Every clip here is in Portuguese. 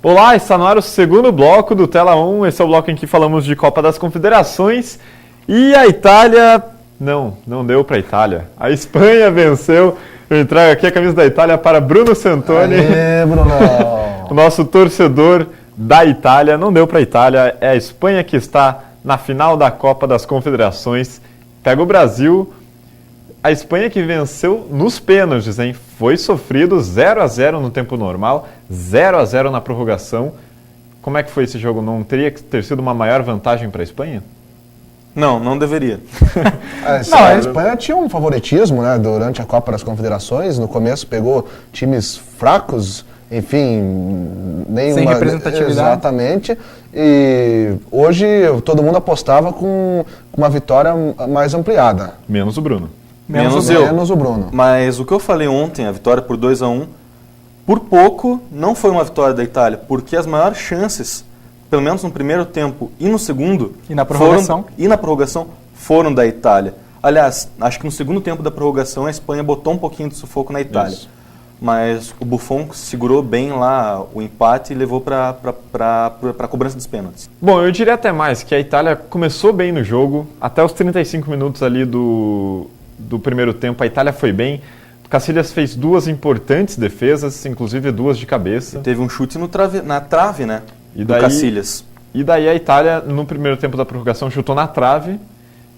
Olá, está no ar o segundo bloco do Tela 1. Esse é o bloco em que falamos de Copa das Confederações. E a Itália... Não deu para a Itália. A Espanha venceu. Eu entrego aqui a camisa da Itália para Bruno Santoni. Aê, Bruno! O nosso torcedor da Itália. Não deu para a Itália. É a Espanha que está na final da Copa das Confederações. Pega o Brasil. A Espanha que venceu nos pênaltis, hein? Foi sofrido 0-0 no tempo normal, 0-0 na prorrogação. Como é que foi esse jogo? Não teria que ter sido uma maior vantagem para a Espanha? Não deveria. A Espanha tinha um favoritismo, né, durante a Copa das Confederações. No começo pegou times fracos, enfim, nenhuma... Sem representatividade. Exatamente. E hoje todo mundo apostava com uma vitória mais ampliada. Menos o Bruno. Menos eu. Menos o Bruno. Mas o que eu falei ontem, a vitória por 2-1, por pouco não foi uma vitória da Itália, porque as maiores chances, pelo menos no primeiro tempo e no segundo... E na prorrogação. Foram da Itália. Aliás, acho que no segundo tempo da prorrogação a Espanha botou um pouquinho de sufoco na Itália. Isso. Mas o Buffon segurou bem lá o empate e levou para a cobrança dos pênaltis. Bom, eu diria até mais, que a Itália começou bem no jogo, até os 35 minutos ali do primeiro tempo a Itália foi bem. Cacilhas fez duas importantes defesas, inclusive duas de cabeça. E teve um chute na trave, né? E do Cacilhas. E daí a Itália, no primeiro tempo da prorrogação, chutou na trave,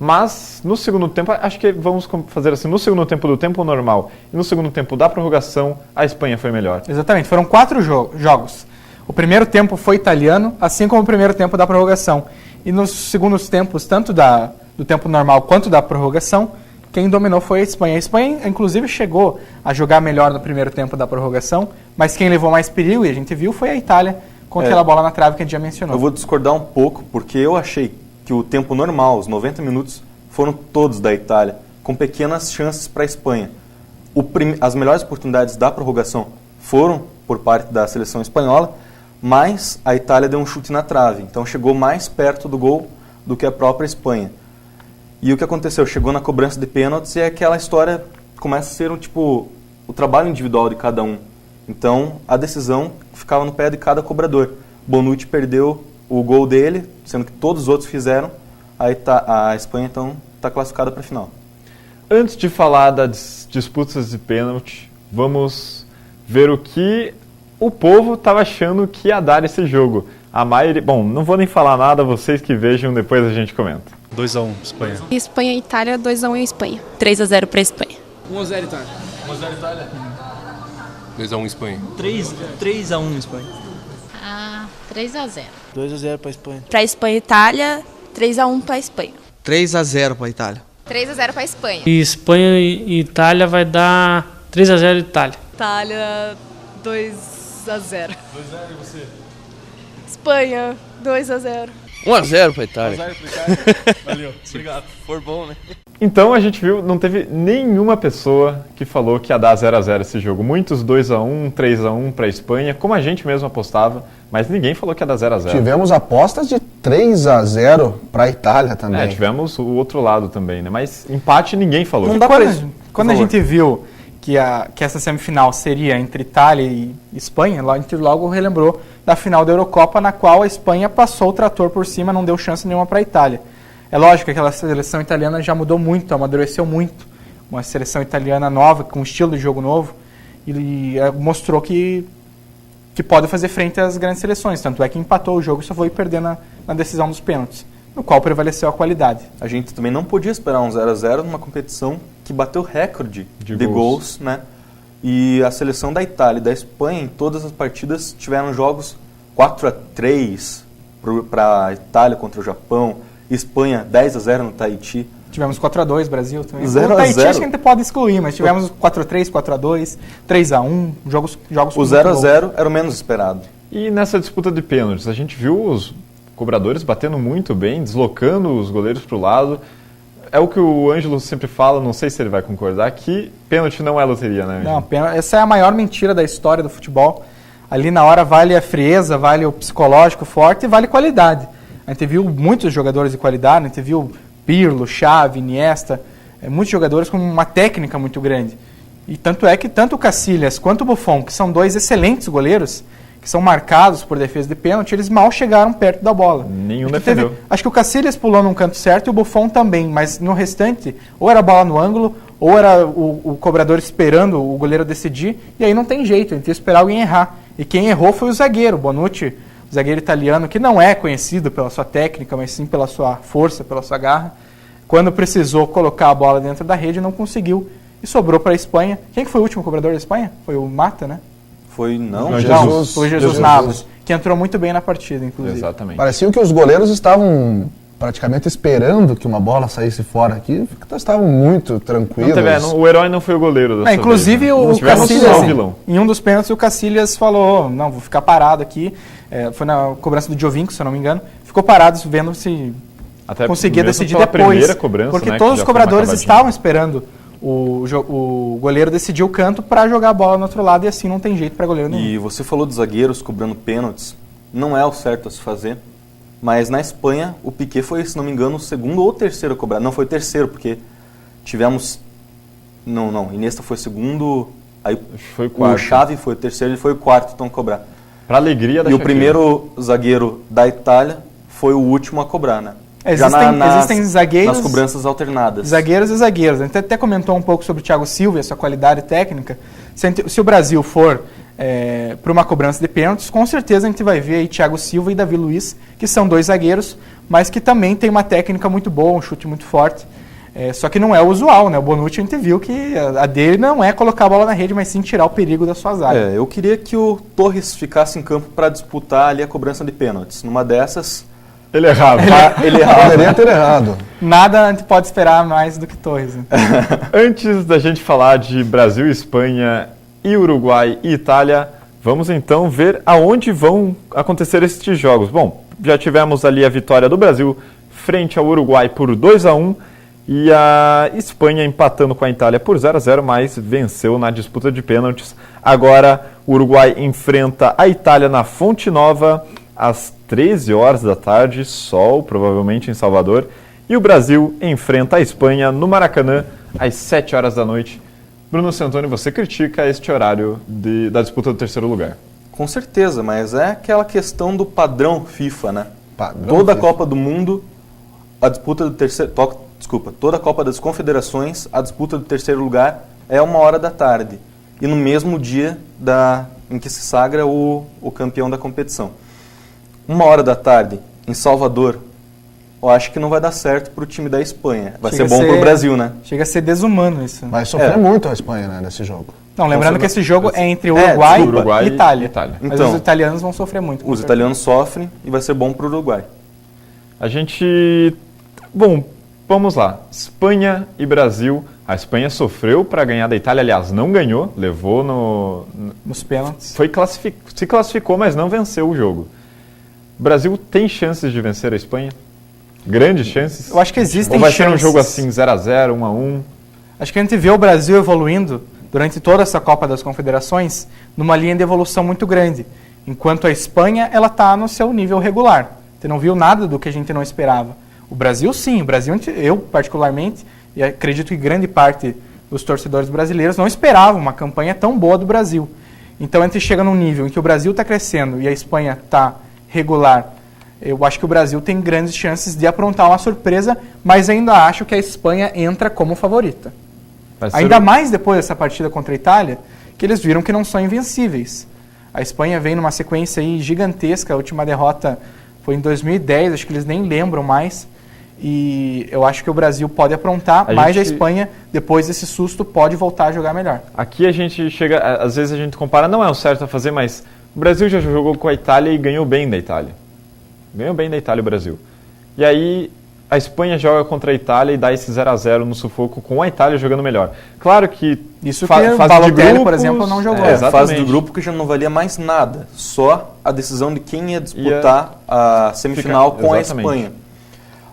mas no segundo tempo, acho que vamos fazer assim, no segundo tempo do tempo normal e no segundo tempo da prorrogação, a Espanha foi melhor. Exatamente, foram 4 jogos. O primeiro tempo foi italiano, assim como o primeiro tempo da prorrogação. E nos segundos tempos, tanto do tempo normal quanto da prorrogação, quem dominou foi a Espanha. A Espanha, inclusive, chegou a jogar melhor no primeiro tempo da prorrogação, mas quem levou mais perigo, e a gente viu, foi a Itália, com aquela bola na trave que a gente já mencionou. Eu vou discordar um pouco, porque eu achei que o tempo normal, os 90 minutos, foram todos da Itália, com pequenas chances para a Espanha. As melhores oportunidades da prorrogação foram por parte da seleção espanhola, mas a Itália deu um chute na trave, então chegou mais perto do gol do que a própria Espanha. E o que aconteceu? Chegou na cobrança de pênaltis e aquela história começa a ser o trabalho individual de cada um. Então, a decisão ficava no pé de cada cobrador. Bonucci perdeu o gol dele, sendo que todos os outros fizeram. A Espanha, então, está classificada para a final. Antes de falar das disputas de pênalti, vamos ver o que o povo estava achando que ia dar esse jogo. A maioria... Bom, não vou nem falar nada, vocês que vejam, depois a gente comenta. 2-1, Espanha. Espanha e Itália, 2-1 em Espanha. 3-0 para a Espanha. 1-0 Itália. 1-0 Itália. 2-1 Espanha. 3-1 Espanha. 3-0. 2-0 para a Espanha. Para a Espanha e Itália, 3-1 para a Espanha. 3-0 para a Itália. 3-0 para a Espanha. E Espanha e Itália vai dar 3-0 Itália. Itália, 2-0. 2-0 e você? Espanha, 2-0. 1-0 para a Itália. 1-0 para a Itália. Valeu, obrigado. For bom, né? Então a gente viu, não teve nenhuma pessoa que falou que ia dar 0-0 esse jogo. Muitos 2-1, 3-1 para a Espanha, como a gente mesmo apostava, mas ninguém falou que ia dar 0-0. Tivemos apostas de 3-0 para a Itália também. Tivemos o outro lado também, né? Mas empate ninguém falou. Não dá quando a gente viu que essa semifinal seria entre Itália e Espanha, a gente logo relembrou da final da Eurocopa, na qual a Espanha passou o trator por cima, não deu chance nenhuma para a Itália. É lógico que aquela seleção italiana já mudou muito, amadureceu muito. Uma seleção italiana nova, com um estilo de jogo novo, e mostrou que pode fazer frente às grandes seleções. Tanto é que empatou o jogo e só foi perder na decisão dos pênaltis, no qual prevaleceu a qualidade. A gente também não podia esperar um 0-0 numa competição que bateu recorde de gols, né? E a seleção da Itália e da Espanha, em todas as partidas, tiveram jogos 4-3 para a Itália contra o Japão, Espanha 10-0 no Tahiti. Tivemos 4-2 Brasil também. 0-0. O Tahiti acho que a gente pode excluir, mas tivemos 4-3, 4-2, 3-1, jogos o 0-0 era o menos esperado. E nessa disputa de pênaltis, a gente viu os cobradores batendo muito bem, deslocando os goleiros para o lado. É o que o Ângelo sempre fala, não sei se ele vai concordar, que pênalti não é loteria, né, Ângelo? Não, essa é a maior mentira da história do futebol. Ali na hora vale a frieza, vale o psicológico forte e vale qualidade. A gente viu muitos jogadores de qualidade, a gente viu Pirlo, Xavi, Iniesta, muitos jogadores com uma técnica muito grande. E tanto é que tanto o Cacilhas quanto o Buffon, que são dois excelentes goleiros, que que são marcados por defesa de pênalti, eles mal chegaram perto da bola. Nenhum defendeu. Acho que o Casillas pulou num canto certo e o Buffon também, mas no restante, ou era bola no ângulo, ou era o cobrador esperando o goleiro decidir, e aí não tem jeito, a gente ia esperar alguém errar. E quem errou foi o zagueiro, Bonucci, o zagueiro italiano, que não é conhecido pela sua técnica, mas sim pela sua força, pela sua garra. Quando precisou colocar a bola dentro da rede, não conseguiu. E sobrou para a Espanha. Quem que foi o último cobrador da Espanha? Foi o Mata, né? Foi, não, foi Jesus Navas, que entrou muito bem na partida, inclusive. Exatamente. Parecia que os goleiros estavam praticamente esperando que uma bola saísse fora aqui, porque estavam muito tranquilos. O herói não foi o goleiro dessa inclusive vez, né? O Casillas, em um dos pênaltis, o Casillas falou, não, vou ficar parado aqui. Foi na cobrança do Giovinco, se eu não me engano. Ficou parado vendo se até conseguia decidir depois. Porque todos os cobradores estavam esperando o goleiro decidir o canto para jogar a bola no outro lado, e assim não tem jeito para goleiro nenhum. E você falou dos zagueiros cobrando pênaltis. Não é o certo a se fazer. Mas na Espanha, o Piqué foi, se não me engano, o segundo ou terceiro a cobrar. Não, foi o terceiro, porque tivemos... Não, Iniesta foi o segundo, aí foi o quarto. O Xavi foi o terceiro, ele foi o quarto então a cobrar. Para alegria da E o primeiro zagueiro da Itália foi o último a cobrar, né? Existem zagueiros... Nas cobranças alternadas. Zagueiros e zagueiros. A gente até comentou um pouco sobre o Thiago Silva e a sua qualidade técnica. Se o Brasil for... para uma cobrança de pênaltis, com certeza a gente vai ver aí Thiago Silva e Davi Luiz, que são dois zagueiros, mas que também tem uma técnica muito boa, um chute muito forte. Só que não é o usual, né? O Bonucci a gente viu que a dele não é colocar a bola na rede, mas sim tirar o perigo da sua zaga. Eu queria que o Torres ficasse em campo para disputar ali a cobrança de pênaltis. Numa dessas... Ele errava. Ele poderia ter errado. Nada a gente pode esperar mais do que Torres. Né? Antes da gente falar de Brasil e Espanha... e Uruguai e Itália, vamos então ver aonde vão acontecer estes jogos. Bom, já tivemos ali a vitória do Brasil frente ao Uruguai por 2-1 e a Espanha empatando com a Itália por 0-0, mas venceu na disputa de pênaltis. Agora o Uruguai enfrenta a Itália na Fonte Nova às 13 horas da tarde, sol provavelmente em Salvador, e o Brasil enfrenta a Espanha no Maracanã às 7 horas da noite. Bruno Santoni, você critica este horário da disputa do terceiro lugar? Com certeza, mas é aquela questão do padrão FIFA, né? Toda a Copa do Mundo, a disputa do terceiro... toda a Copa das Confederações, a disputa do terceiro lugar é 1h da tarde. E no mesmo dia em que se sagra o campeão da competição. 1h da tarde, em Salvador, eu acho que não vai dar certo para o time da Espanha. Vai ser bom para o Brasil, né? Chega a ser desumano isso. Vai sofrer muito a Espanha, né, nesse jogo. Não, lembrando que esse jogo é entre Uruguai e Itália. Mas então, os italianos vão sofrer muito. Os italianos sofrem e vai ser bom para o Uruguai. Bom, vamos lá. Espanha e Brasil. A Espanha sofreu para ganhar da Itália. Aliás, não ganhou. Levou nos pênaltis. Se classificou, mas não venceu o jogo. O Brasil tem chances de vencer a Espanha? Grandes chances? Eu acho que existem chances. Ou vai ser um jogo assim, 0-0, 1-1? Acho que a gente vê o Brasil evoluindo durante toda essa Copa das Confederações numa linha de evolução muito grande. Enquanto a Espanha, ela está no seu nível regular. Você não viu nada do que a gente não esperava. O Brasil, sim. O Brasil, eu particularmente, e acredito que grande parte dos torcedores brasileiros não esperavam uma campanha tão boa do Brasil. Então, a gente chega num nível em que o Brasil está crescendo e a Espanha está regular. Eu acho que o Brasil tem grandes chances de aprontar uma surpresa, mas ainda acho que a Espanha entra como favorita. Ainda mais depois dessa partida contra a Itália, que eles viram que não são invencíveis. A Espanha vem numa sequência aí gigantesca, a última derrota foi em 2010, acho que eles nem lembram mais. E eu acho que o Brasil pode aprontar, mas a Espanha, depois desse susto, pode voltar a jogar melhor. Aqui a gente chega, às vezes a gente compara, não é o certo a fazer, mas o Brasil já jogou com a Itália e ganhou bem da Itália. Ganhou bem da Itália o Brasil. E aí a Espanha joga contra a Itália e dá esse 0-0 no sufoco com a Itália jogando melhor. Claro que isso que o Balotelli, por exemplo, não jogou. Fase do grupo que já não valia mais nada. Só a decisão de quem ia disputar a semifinal com a Espanha.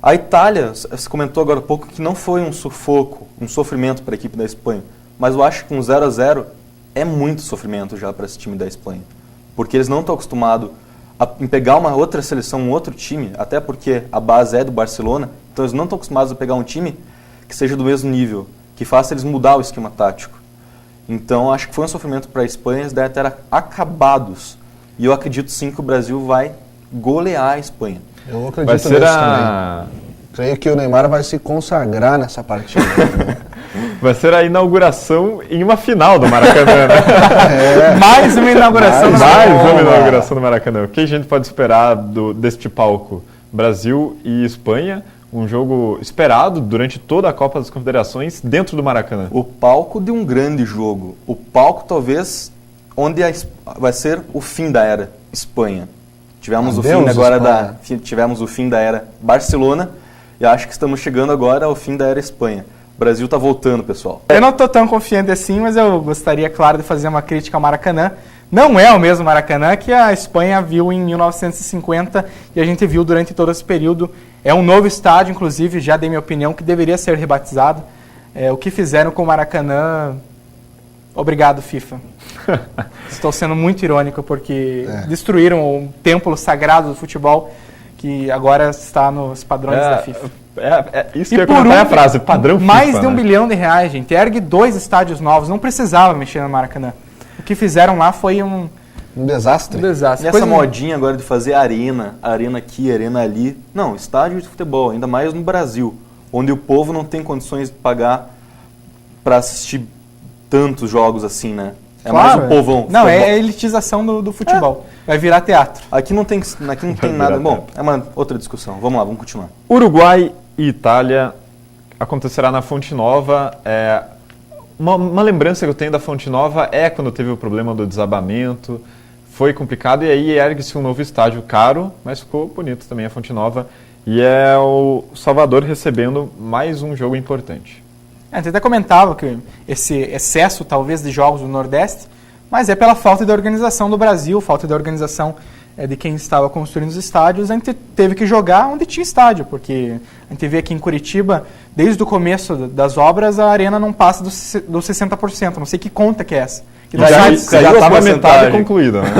A Itália, você comentou agora há pouco que não foi um sufoco, um sofrimento para a equipe da Espanha. Mas eu acho que um 0-0 é muito sofrimento já para esse time da Espanha. Porque eles não estão acostumados em pegar uma outra seleção, um outro time, até porque a base é do Barcelona, então eles não estão acostumados a pegar um time que seja do mesmo nível, que faça eles mudar o esquema tático. Então acho que foi um sofrimento para a Espanha, eles devem ter acabados E eu acredito sim que o Brasil vai golear a Espanha. Eu acredito nisso também. Creio que o Neymar vai se consagrar nessa partida. Vai ser a inauguração em uma final do Maracanã, né? Mais uma inauguração do Maracanã. Mais uma inauguração do Maracanã. O que a gente pode esperar deste palco? Brasil e Espanha, um jogo esperado durante toda a Copa das Confederações dentro do Maracanã. O palco de um grande jogo. O palco talvez onde vai ser o fim da era Espanha. Tivemos tivemos o fim da era Barcelona e acho que estamos chegando agora ao fim da era Espanha. O Brasil está voltando, pessoal. Eu não estou tão confiante assim, mas eu gostaria, claro, de fazer uma crítica ao Maracanã. Não é o mesmo Maracanã que a Espanha viu em 1950 e a gente viu durante todo esse período. É um novo estádio, inclusive, já dei minha opinião, que deveria ser rebatizado. O que fizeram com o Maracanã... Obrigado, FIFA. Estou sendo muito irônico, porque destruíram o templo sagrado do futebol, que agora está nos padrões da FIFA. Isso que eu ia comentar a frase, padrão FIFA. Mais de R$1 bilhão, gente. Ergue 2 estádios novos, não precisava mexer no Maracanã. O que fizeram lá foi um desastre. E essa modinha agora de fazer arena aqui, arena ali. Não, estádio de futebol, ainda mais no Brasil, onde o povo não tem condições de pagar para assistir tantos jogos assim, né? Claro, mais o povão. Não, é a elitização do futebol. Vai virar teatro. Aqui não tem nada. Bom, é uma outra discussão. Vamos lá, vamos continuar. Uruguai e Itália acontecerá na Fonte Nova. Uma lembrança que eu tenho da Fonte Nova é quando teve o problema do desabamento. Foi complicado e aí ergue-se um novo estádio caro, mas ficou bonito também a Fonte Nova. E é o Salvador recebendo mais um jogo importante. A gente até comentava que esse excesso, talvez, de jogos do Nordeste, mas é pela falta de organização do Brasil, falta de organização de quem estava construindo os estádios. A gente teve que jogar onde tinha estádio, porque a gente vê aqui em Curitiba, desde o começo das obras, a arena não passa dos 60%. Não sei que conta que é essa. Que já estava metade concluída, né?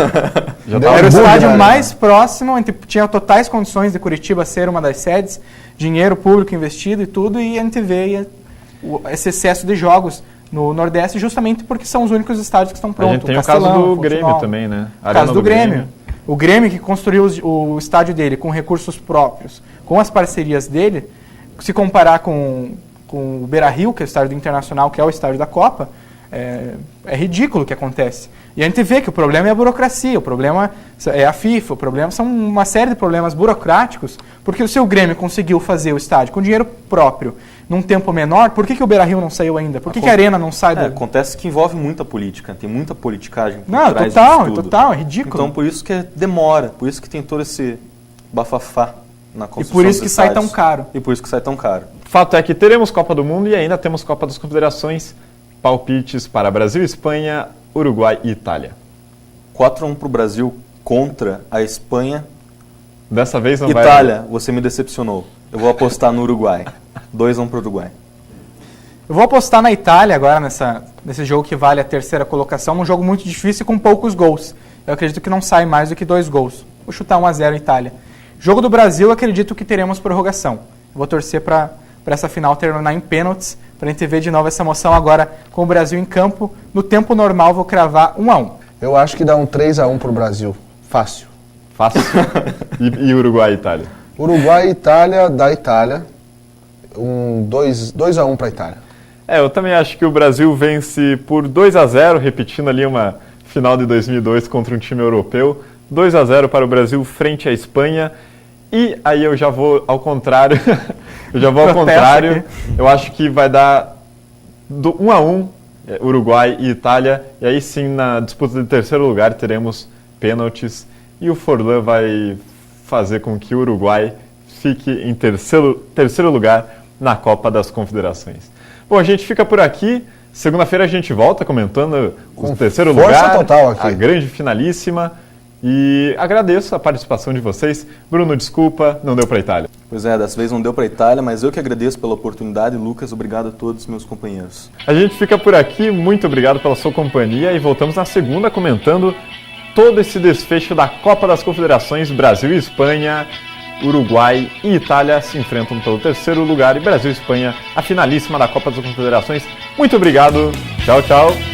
Era o estádio mais próximo, a gente tinha totais condições de Curitiba ser uma das sedes, dinheiro público investido e tudo, e a gente vê esse excesso de jogos no Nordeste justamente porque são os únicos estádios que estão prontos. A gente tem o caso do Grêmio também, né? O caso do Grêmio. O Grêmio que construiu o estádio dele com recursos próprios, com as parcerias dele, se comparar com o Beira-Rio, que é o estádio do Internacional, que é o estádio da Copa, é ridículo o que acontece. E a gente vê que o problema é a burocracia, o problema é a FIFA, o problema são uma série de problemas burocráticos, porque o seu Grêmio conseguiu fazer o estádio com dinheiro próprio, num tempo menor, por que o Beira-Rio não saiu ainda? Por que a Arena não sai? Acontece que envolve muita política, tem muita politicagem por trás disso tudo. É ridículo. Então por isso que demora, por isso que tem todo esse bafafá na construção. E por isso que sai tão caro. E por isso que sai tão caro. Fato é que teremos Copa do Mundo e ainda temos Copa das Confederações. Palpites para Brasil, Espanha, Uruguai e Itália. 4-1 para o Brasil contra a Espanha. Dessa vez não vai... Itália, você me decepcionou. Eu vou apostar no Uruguai. 2-1 para o Uruguai. Eu vou apostar na Itália agora, nesse jogo que vale a terceira colocação, num jogo muito difícil e com poucos gols. Eu acredito que não sai mais do que 2 gols. Vou chutar 1-0 Itália. Jogo do Brasil, acredito que teremos prorrogação. Eu vou torcer para essa final terminar em pênaltis, para a gente ver de novo essa emoção agora com o Brasil em campo. No tempo normal, vou cravar 1-1. Eu acho que dá um 3-1 para o Brasil. Fácil. Fácil. E Uruguai e Itália? Uruguai e Itália, da Itália. 2-1 para a Itália. Eu também acho que o Brasil vence por 2-0, repetindo ali uma final de 2002 contra um time europeu. 2-0 para o Brasil frente à Espanha. E aí eu já vou ao contrário. Eu acho que vai dar 1-1 Uruguai e Itália. E aí sim, na disputa de terceiro lugar, teremos pênaltis. E o Forlan vai fazer com que o Uruguai fique em terceiro lugar na Copa das Confederações. Bom, a gente fica por aqui. Segunda-feira a gente volta comentando o terceiro lugar, total aqui. A grande finalíssima. E agradeço a participação de vocês. Bruno, desculpa, não deu para a Itália. Pois é, dessa vez não deu para a Itália, mas eu que agradeço pela oportunidade. Lucas, obrigado a todos os meus companheiros. A gente fica por aqui, muito obrigado pela sua companhia e voltamos na segunda comentando todo esse desfecho da Copa das Confederações. Brasil e Espanha, Uruguai e Itália se enfrentam pelo terceiro lugar e Brasil e Espanha, a finalíssima da Copa das Confederações. Muito obrigado, tchau, tchau.